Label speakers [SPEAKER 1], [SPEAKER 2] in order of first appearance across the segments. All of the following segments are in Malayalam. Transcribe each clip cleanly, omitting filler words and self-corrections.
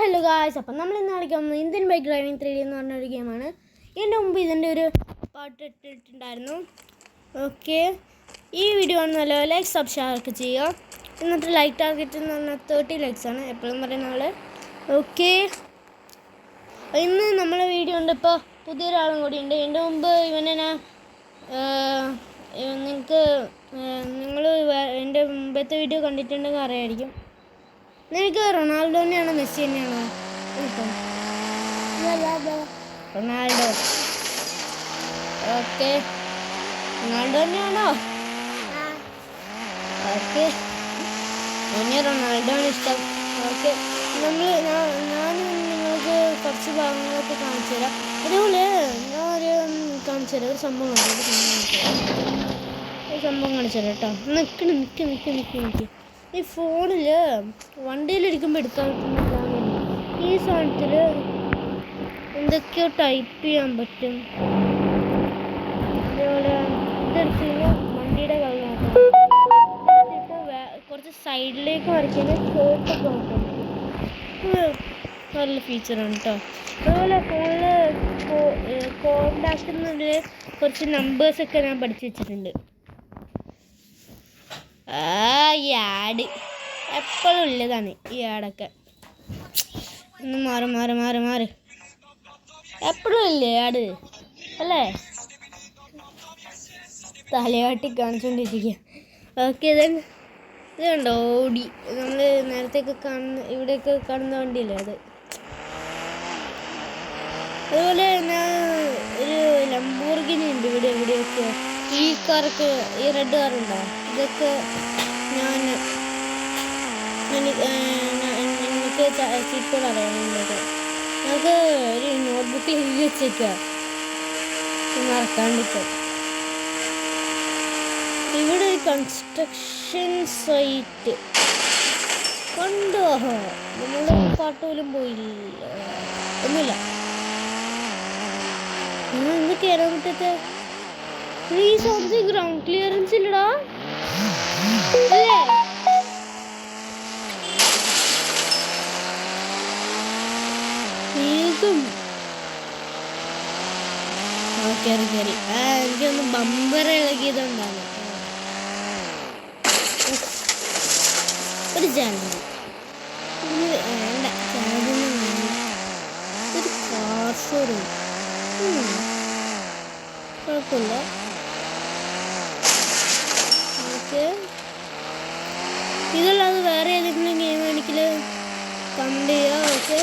[SPEAKER 1] ഹലോ ഗായ്സ്, അപ്പം നമ്മൾ ഇന്ന് കളിക്കാൻ ഇന്ത്യൻ ബൈക്ക് ഡ്രൈവിംഗ് 3D എന്ന് പറഞ്ഞൊരു ഗെയിമാണ്. ഇതിൻ്റെ മുമ്പ് ഇതിൻ്റെ ഒരു പാട്ട് ഇട്ടിട്ടുണ്ടായിരുന്നു. ഓക്കെ, ഈ വീഡിയോ ആണ് നല്ല ലൈക്ക് സബ്സ്ക്രൈബ് ചെയ്യുക. എന്നിട്ട് ലൈക്ക് ടാർഗറ്റ് എന്ന് പറഞ്ഞാൽ 30 ലൈക്സാണ് എപ്പോഴും പറയുന്ന ആൾ. ഓക്കെ, ഇന്ന് നമ്മളെ വീഡിയോ ഉണ്ട്. ഇപ്പോൾ പുതിയൊരാളും കൂടി ഉണ്ട്. ഇതിൻ്റെ മുമ്പ് ഇവനെ നിങ്ങൾ എൻ്റെ മുമ്പത്തെ വീഡിയോ കണ്ടിട്ടുണ്ടെങ്കിൽ അറിയായിരിക്കും. നിനക്ക് റൊണാൾഡോ തന്നെയാണോ മെസ്സി തന്നെയാണോ ഇപ്പം? റൊണാൾഡോ. ഓക്കെ, റൊണാൾഡോ തന്നെയാണോ? ഓക്കെ, എനിക്ക് റൊണാൾഡോ ആണ് ഇഷ്ടം. ഓക്കെ, ഞാൻ നിങ്ങൾക്ക് കുറച്ച് ഭാഗങ്ങളൊക്കെ കാണിച്ചു തരാം. അതുപോലെ ഞാൻ കാണിച്ചു തരാം. ഒരു സംഭവം കാണിച്ചു തരാം കേട്ടോ. നിൽക്ക് ഈ ഫോണിൽ വണ്ടിയിലിരിക്കുമ്പോൾ എടുക്കാൻ പറ്റുന്ന ഈ സാധനത്തിൽ എന്തൊക്കെയോ ടൈപ്പ് ചെയ്യാൻ പറ്റും. അതേപോലെ ഇതെടുത്ത് വണ്ടിയുടെ കളറാക്കാം. കുറച്ച് സൈഡിലേക്ക് വരയ്ക്കുന്ന ഷേപ്പൊക്കെ നോക്കാം. നല്ല ഫീച്ചറാണ് കേട്ടോ. അതുപോലെ ഫോണിൽ കോണ്ടാക്റ്റുന്നതിൽ കുറച്ച് നമ്പേഴ്സൊക്കെ ഞാൻ പഠിച്ചു വെച്ചിട്ടുണ്ട്. ഈ ആഡ് എപ്പോഴും ഉള്ളതാണ്. ഈ ആഡൊക്കെ ഒന്ന് മാറി എപ്പോഴും ഇല്ലേ ആഡ് അല്ലേ? തലയാട്ടി കാണിച്ചുകൊണ്ടിരിക്കുക. ഓക്കെ, ഇത് കണ്ടോ ഓടി, നമ്മൾ നേരത്തെയൊക്കെ ഇവിടെയൊക്കെ കാണുന്ന വണ്ടിയില്ലേ അത്. അതുപോലെ ഞാൻ ഒരു ലംബോർഗിനി ഉണ്ട് എവിടെയൊക്കെ. ഈ കാറൊക്കെ, ഈ റെഡ് കാറുണ്ടോ, ഇതൊക്കെ എനിക്ക് ചീറ്റോട് അറിയാം. നമുക്ക് ഒരു നോട്ട്ബുക്ക് എഴുതി വെച്ചേക്കുക മറക്കാണ്ടിരിക്കുക. ഇവിടെ ഒരു കൺസ്ട്രക്ഷൻ സൈറ്റ് കണ്ടോ? നമ്മൾ പാട്ട് പോലും പോയില്ല, ഒന്നുമില്ല. എന്ത് കയറാൻ പറ്റത്തെ? ഈ സംതിങ് ഗ്രൗണ്ട് ക്ലിയറൻസ് ഇല്ലടാ അല്ലേ? കയറി എനിക്കൊന്ന് ബമ്പർ ഇളകിയതുണ്ടാണ്. ഒരു ജാതി വേണ്ട, ഒരു കാർ ഷോറൂം കുഴപ്പമില്ല. ഓക്കെ, ഇതല്ലാതെ വേറെ ഏതെങ്കിലും ഗെയിം എനിക്ക് കമന്റ് ചെയ്യാം. ഓക്കെ,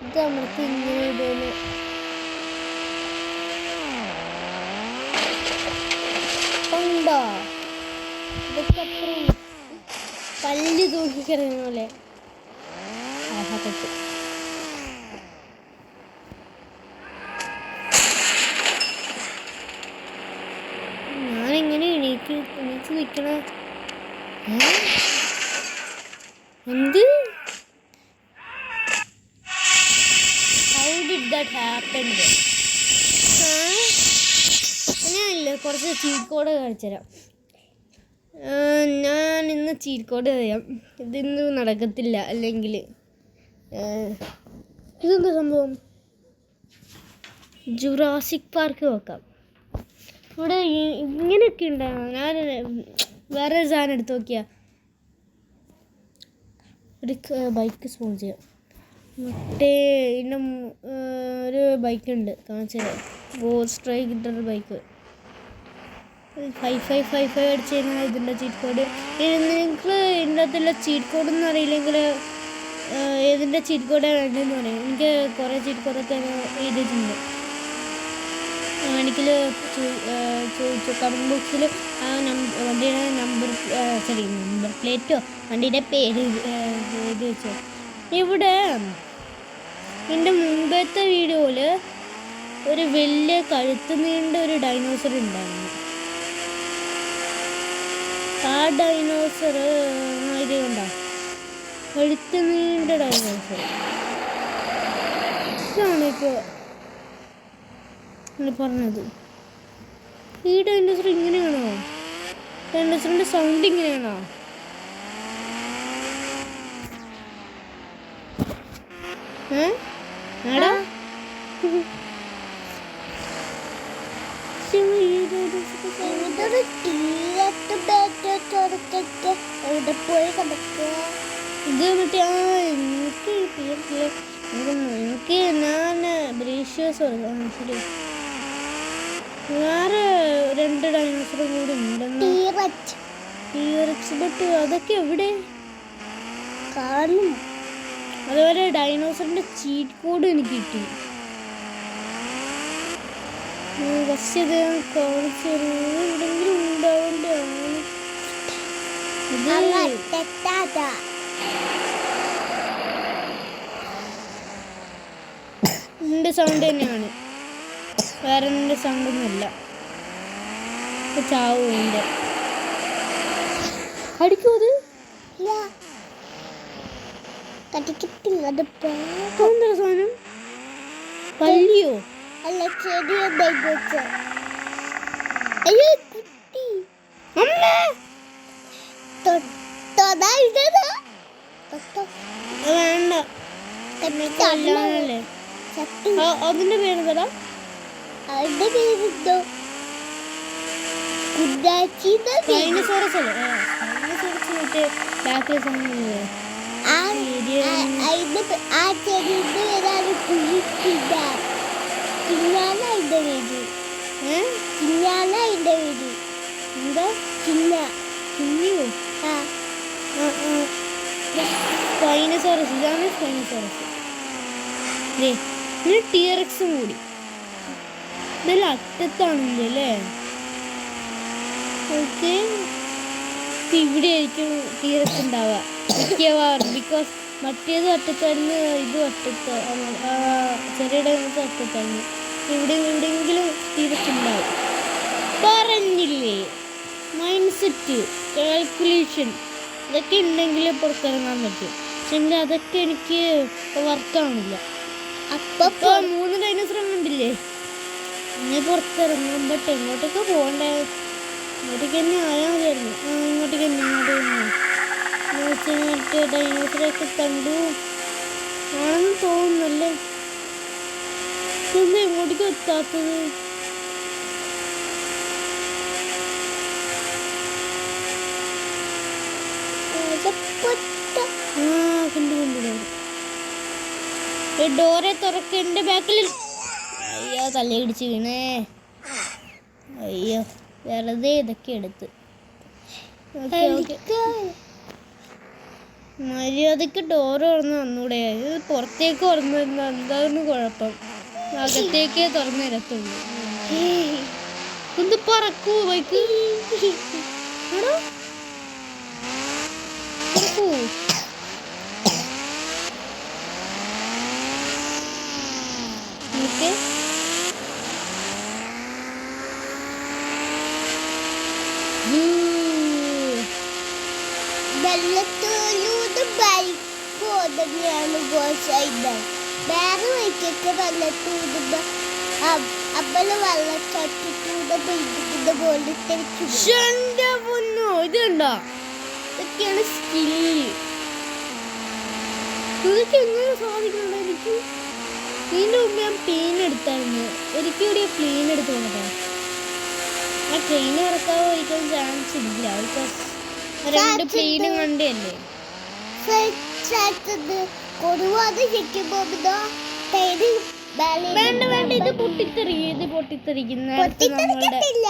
[SPEAKER 1] ഇത് നമുക്ക് ഇങ്ങനെ ഇതുപോലെ കണ്ടോ? ഇതൊക്കെ അത്രയും പല്ല് തൂക്കിക്കിടന്ന പോലെ. ഞാനെങ്ങനെ എണീച്ച് നിൽക്കണ? എന്ത്? ഞാനില്ല, കുറച്ച് ചീറ്റ് കോഡ് കാണിച്ചു തരാം. ഞാൻ ഇന്ന് ചീറ്റ് കോഡ് അറിയാം. ഇതിന്ന് നടക്കത്തില്ല അല്ലെങ്കിൽ. ഇതെന്താ സംഭവം? ജുറാസിക് പാർക്ക് നോക്കാം. ഇവിടെ ഇങ്ങനെയൊക്കെ ഉണ്ടാകും. ഞാൻ വേറെ സാധനം എടുത്ത് നോക്കിയാൽ ഒരു ബൈക്ക് സ്പോൺ ചെയ്യാം. മറ്റേ ഇതിൻ്റെ ഒരു ബൈക്കുണ്ട് കാണിച്ചത്, സ്ട്രൈക്ക് കിട്ടുന്ന ബൈക്ക്. 5555 അടിച്ച് കഴിഞ്ഞാൽ ഇതിൻ്റെ ചീറ്റ് കോഡ്. നിങ്ങൾക്ക് ഇതിൻ്റെ അകത്തുള്ള ചീറ്റ് കോഡൊന്നും അറിയില്ലെങ്കിൽ ഏതിൻ്റെ ചീറ്റ് കോഡാണ് വേണ്ടതെന്ന് പറയും. എനിക്ക് കുറേ ചീറ്റ് കോഡൊക്കെ എഴുതിയിട്ടുണ്ട്. എനിക്ക് ചോദിച്ചു കമൻറ്റ് ബോക്സിൽ വണ്ടിയുടെ നമ്പർ പ്ലേറ്റോ വണ്ടിയുടെ പേര് എഴുതി വെച്ചോ. ഇവിടെ എൻ്റെ മുമ്പത്തെ വീഡിയോയിൽ ഒരു വലിയ കഴുത്ത് നീണ്ട ഒരു ഡൈനോസർ ഉണ്ടായിരുന്നു. ആ ഡൈനോസർ ഇത് കണ്ടോ? കഴുത്ത് നീണ്ട ഡൈനോസർ. ഇതാണ് ഇപ്പോൾ പറഞ്ഞത്. ഈ ഡൈനോസർ ഇങ്ങനെയാണോ? ഡൈനോസറിൻ്റെ സൗണ്ട് ഇങ്ങനെയാണോ? എടാ ഇത് മറ്റേ എനിക്ക് ഞാൻ ബ്രീഷ്യസ് ശരി. വേറെ 2 ഡൈനോസറും കൂടി ഉണ്ടെന്ന്. ബട്ട് അതൊക്കെ എവിടെ കാണും? അതുപോലെ ഡൈനോസറിന്റെ ചീറ്റ് കോഡ് എനിക്ക് കിട്ടി. പക്ഷെ ഇത് കാണിച്ചു എവിടെയെങ്കിലും ഉണ്ടാവേണ്ടതാണ്. എൻ്റെ സൗണ്ട് തന്നെയാണ്, വേറെ എൻ്റെ സൗണ്ടൊന്നുമില്ല. ചാവും എൻ്റെ അടിക്കൂ. അത് എന്താ സാധനം? പല്ലിയോ? അല്ല, ചെറിയ വേണ്ട. അതിന്റെ പേര് പറ. അതിന്റെ പേരെന്തോ? ഡൈനോസോറസ് അല്ലേ? ഡൈനോസോറസ് മറ്റേ ബാക്കിലെ സമയം എന്താ ചിന്നിയോ? സ്പൈനോസോറസ്. ഇതാണ് സ്പൈനോസോറസ്. പിന്നെ ടിയറക്സും കൂടി ഇതെല്ലാം അറ്റത്താണില്ലേ അല്ലേ? ഓക്കെ, ഇവിടെ ആയിരിക്കും ടിയറക്സ് ഉണ്ടാവുക മിക്കവാറും. ബിക്കോസ് മറ്റേത് അറ്റത്തായിരുന്നു, ഇതും അറ്റത്ത്. ചെറിയ ഡൈനോസർ അറ്റത്തായിരുന്നു. എവിടെയെങ്കിലും ടിയറക്സ് ഉണ്ടാവും. പറഞ്ഞില്ലേ, മൈൻഡ് സെറ്റ്, കാൽക്കുലേഷൻ ഇതൊക്കെ ഉണ്ടെങ്കിൽ പുറത്തിറങ്ങാൻ പറ്റും. പക്ഷെ അതൊക്കെ എനിക്ക് വർക്കാവണില്ല. അപ്പോൾ 3 ഡൈനോസർ കണ്ടില്ലേ? ഇനി പുറത്തിറങ്ങാൻ പറ്റും. എങ്ങോട്ടൊക്കെ പോകണ്ടേ? ഇങ്ങോട്ടേക്ക് തന്നെ ആയാൽ മതിയായിരുന്നു. ഇങ്ങോട്ടേക്ക് തന്നെ മറ്റേ ഡൈനോസറൊക്കെ കണ്ടു ആണെന്ന് തോന്നുന്നല്ലേ. ഇതൊന്നും എങ്ങോട്ടേക്കും എത്താത്തത്? ഡോറെ തുറക്ക. എൻ്റെ ബാക്കിൽ അയ്യോ തലയിടിച്ച് വീണേ. അയ്യോ, വെറുതെ ഇതൊക്കെ എടുത്ത്. മര്യാദക്ക് ഡോറ് തുറന്ന് വന്നൂടെ? ഇത് പുറത്തേക്ക് തുറന്നു തരുന്ന എന്താന്ന് കുഴപ്പം? അകത്തേക്കേ തുറന്നു തരത്തുള്ളൂ. ഒന്ന് പറക്കൂ ബൈക്ക്. വേറെ വൈക്കൊക്കെ വെള്ളത്തൂടുമ്പോ അപ്പല് വെള്ളച്ചട്ടിട്ടൂടെ പോലത്തെ ഇതുണ്ടോ? ഇതൊക്കെയാണ് സ്കില്ല്. ഇതൊക്കെ എങ്ങനെ സാധിക്കണോ എനിക്ക്? ഇതിൻ്റെ മുമ്പ് ഞാൻ പ്ലെയിൻ എടുത്തായിരുന്നു. ഒരിക്കലും പ്ലെയിൻ എടുത്ത് നോക്കാം. ആ ട്രെയിൻ ഇറക്കാതെ ഒരിക്കലും ചാൻസ് ഇല്ല. ബിക്കോസ് 2 പ്ലെയിനും കണ്ടല്ലേ. വേണ്ട വേണ്ട, ഇത് പൊട്ടിത്തെറിക്കുന്ന പൊട്ടിത്തെറിക്കത്തില്ല.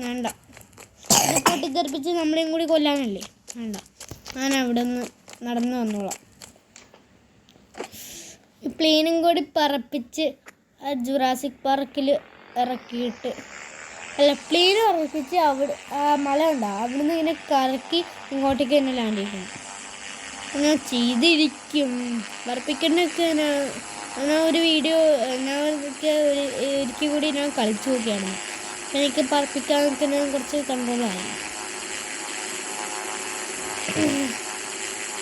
[SPEAKER 1] വേണ്ട, ഇത് പൊട്ടിത്തെറിപ്പിച്ച് നമ്മളെയും കൂടി കൊല്ലാനല്ലേ? വേണ്ട, ഞാൻ അവിടെ നിന്ന് നടന്നു വന്നോളാം. പ്ലെയിനും കൂടി പറപ്പിച്ച് ജുറാസിക് പാർക്കിൽ ഇറക്കിയിട്ട്, അല്ല പ്ലെയിൻ ഉറപ്പിച്ച് അവിടെ മല ഉണ്ടാവും. അവിടെ നിന്ന് ഇങ്ങനെ കറക്കി ഇങ്ങോട്ടേക്ക് തന്നെ ലാൻഡ് ചെയ്യണം. ഞാൻ ചെയ്തിരിക്കും. പറപ്പിക്കുന്നൊക്കെ ഞാൻ ഒരു വീഡിയോ ഒരിക്കൽ കൂടി ഞാൻ കളിച്ചു നോക്കിയാണ്. എനിക്ക് പറപ്പിക്കാൻ നിൽക്കുന്ന കുറച്ച് കൺട്രോളായി.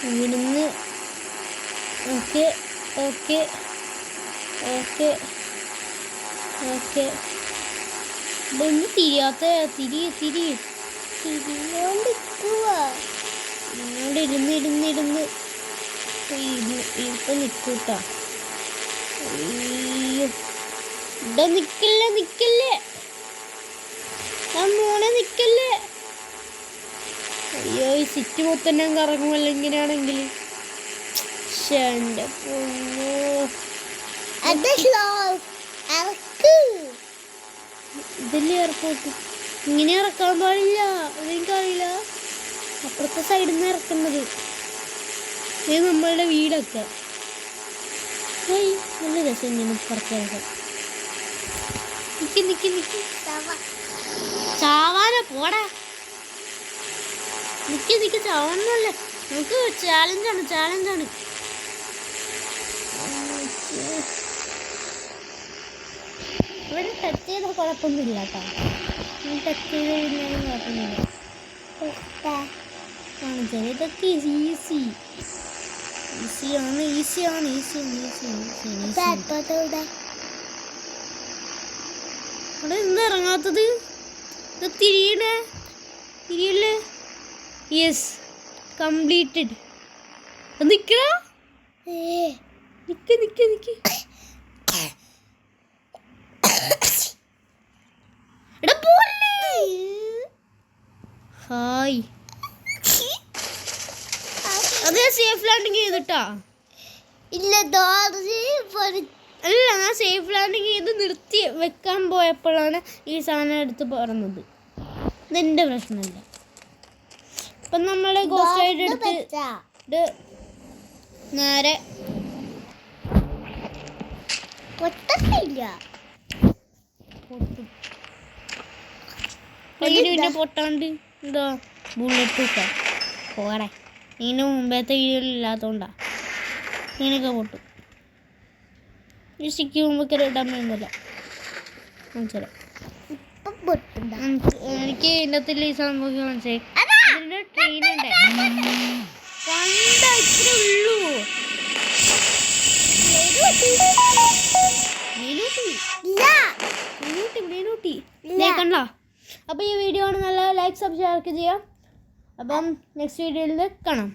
[SPEAKER 1] ഇവിടുന്ന് ഓക്കെ ഓക്കെ ഓക്കെ ഓക്കെ. ഇതൊന്നും തിരിയാത്ത തിരിയോണ്ടിരുന്ന് ഇപ്പൊ നിൽക്കൂട്ടാ. അയ്യോ ഇവിടെ നിക്കല്ലേ മോനെ നിക്കല്ലേ. അയ്യോ ഈ സിറ്റ് മൊത്തം ഞാൻ കറങ്ങുമല്ലോ ഇങ്ങനെയാണെങ്കിൽ. എൻ്റെ പൊന്നോ ഇതല്ലേ എയർപോർട്ട്. ഇങ്ങനെ ഇറക്കാൻ പാടില്ല, അതെനിക്കറിയില്ല. അപ്പുറത്തെ സൈഡിൽ നിന്ന് ഇറക്കുന്നത്. ഇത് നമ്മളുടെ വീടൊക്കെ. നല്ല രസം ഇങ്ങനെ പുറത്തിറക്കാം. നിക്ക് ചാവാനോ പോടാ. നിക്ക് ചാവാനല്ലേ, നമുക്ക് ചാലഞ്ചാണ്. ഇവിടെ ടച്ച് ചെയ്ത കുഴപ്പമൊന്നുമില്ല കേട്ടോ. ടച്ച് ചെയ്ത് കഴിഞ്ഞാലും കുഴപ്പമൊന്നുമില്ല. കാണിച്ചാൽ ഇതൊക്കെ ഈസിയാണ്. അവിടെ നിന്ന് ഇറങ്ങാത്തത് തിരിയല്ലേ. Yes completed. നിക്കടാ, നിക്ക്. ഹായ് അതെ സേഫ് ലാൻഡിങ് ചെയ്തിട്ടാ. അല്ല ഞാൻ സേഫ് ലാൻഡിങ് ചെയ്ത് നിർത്തി വെക്കാൻ പോയപ്പോഴാണ് ഈ സാധനം എടുത്ത് പറഞ്ഞത്. ഇതെന്റെ പ്രശ്നമല്ല. ഇപ്പം നമ്മൾ ഗോസ്റ്റ് റൈഡ് എടുത്ത് നേരെ പിന്നെ പൊട്ടാണ്ട് എന്താ ബുള്ളറ്റ് പ്രൂഫാ പോരെ. ഇതിന് മുമ്പത്തെ വീഡിയോയിലില്ലാത്തതുകൊണ്ടാ ഇതിനൊക്കെ പൊട്ടും. മ്യൂസിക്ക് മുമ്പൊക്കെ ഇടാൻ പറ്റുന്നില്ല. മനസ്സിലായി എനിക്ക് ഇതിൻ്റെ അകത്തിൽ ഈ സംഭവം മനസ്സിലായി. ഇതിൻ്റെ ട്രെയിൻ ഉണ്ട് ഇത്രേ ഉള്ളൂ. കണ്ടോ? അപ്പോൾ ഈ വീഡിയോ ആണ് നല്ല ലൈക്ക് സബ്സ്ക്രൈബ് ചെയ്യാം. അപ്പം നെക്സ്റ്റ് വീഡിയോയിൽ കാണാം.